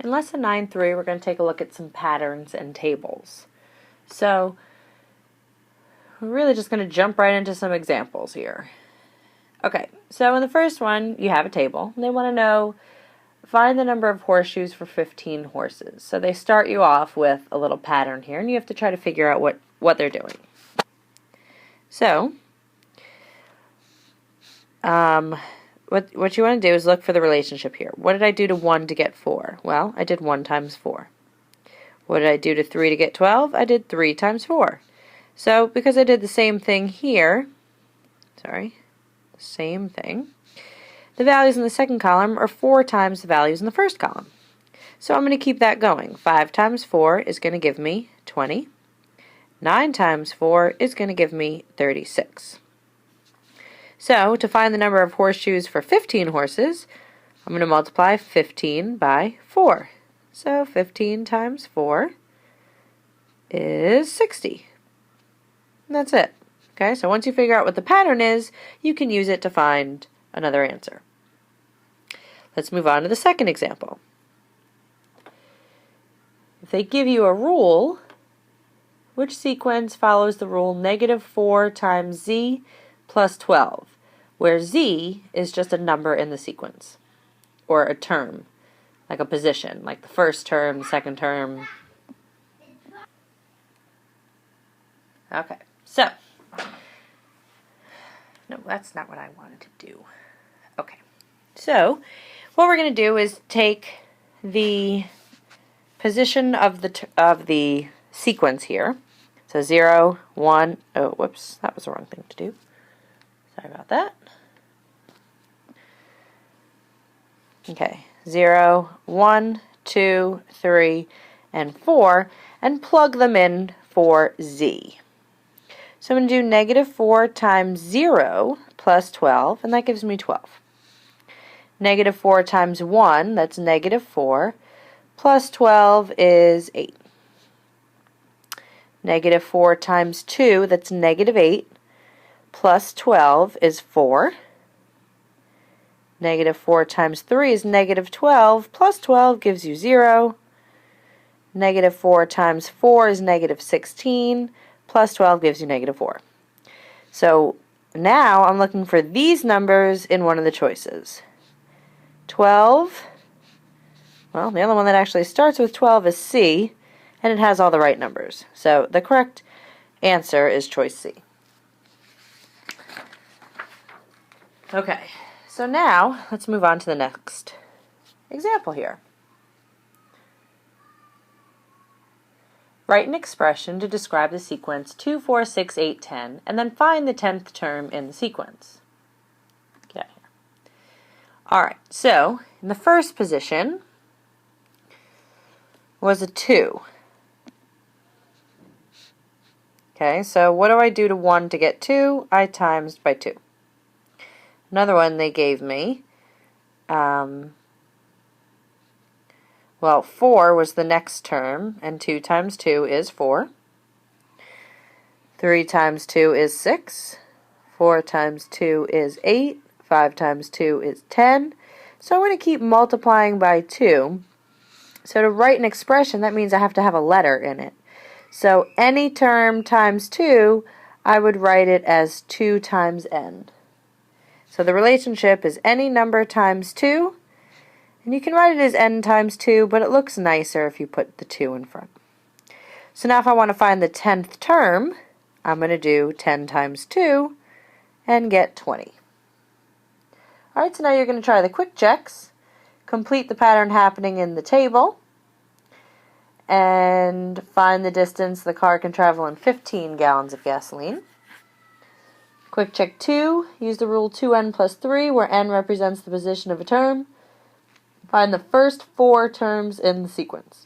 in Lesson 9.3, we're going to take a look at some patterns and tables. So, we're really just going to jump right into some examples here. Okay, so in the first one, you have a table, and they want to know, find the number of horseshoes for 15 horses. So they start you off with a little pattern here, and you have to try to figure out what they're doing. So, what you want to do is look for the relationship here. What did I do to 1 to get 4? Well, I did 1 times 4. What did I do to 3 to get 12? I did 3 times 4. So, because I did the same thing here, same thing, the values in the second column are 4 times the values in the first column. So I'm going to keep that going. 5 times 4 is going to give me 20. 9 times 4 is going to give me 36. So, to find the number of horseshoes for 15 horses, I'm going to multiply 15 by 4. So, 15 times 4 is 60. And that's it. Okay, so once you figure out what the pattern is, you can use it to find another answer. Let's move on to the second example. If they give you a rule, which sequence follows the rule -4 times z plus 12, where z is just a number in the sequence, or a term, like a position, like the first term, second term. Okay, so, no, that's not what I wanted to do. Okay, so what we're going to do is take the position of the sequence here. So 0, 1, oh, whoops, that was the wrong thing to do. Sorry about that. Okay, 0, 1, 2, 3, and 4, and plug them in for z. So I'm going to do -4 times 0 plus 12, and that gives me 12. -4 times 1, that's -4, plus 12 is 8. -4 times 2, that's -8, plus 12 is 4. -4 times 3 is -12, plus 12 gives you 0. -4 times 4 is -16, plus 12 gives you -4. So now I'm looking for these numbers in one of the choices. 12, well, the only one that actually starts with 12 is C, and it has all the right numbers. So the correct answer is choice C. Okay, so now let's move on to the next example here. Write an expression to describe the sequence 2, 4, 6, 8, 10, and then find the 10th term in the sequence. Get out of here. Alright, so in the first position was a 2. Okay, so what do I do to 1 to get 2? I times by 2. Another one they gave me, well, 4 was the next term, and 2 times 2 is 4. 3 times 2 is 6. 4 times 2 is 8. 5 times 2 is 10. So I'm going to keep multiplying by 2. So to write an expression, that means I have to have a letter in it. So any term times 2, I would write it as 2 times n. So the relationship is any number times 2, and you can write it as n times 2, but it looks nicer if you put the 2 in front. So now if I want to find the 10th term, I'm going to do 10 times 2 and get 20. Alright, so now you're going to try the quick checks, complete the pattern happening in the table, and find the distance the car can travel in 15 gallons of gasoline. Quick check 2, use the rule 2n plus 3, where n represents the position of a term. Find the first 4 terms in the sequence.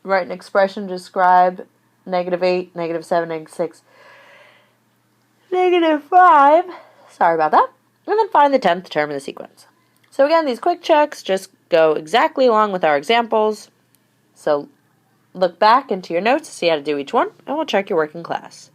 Write an expression to describe -8, -7, -6, -5. Sorry about that. And then find the 10th term in the sequence. So again, these quick checks just go exactly along with our examples. So look back into your notes to see how to do each one, and we'll check your work in class.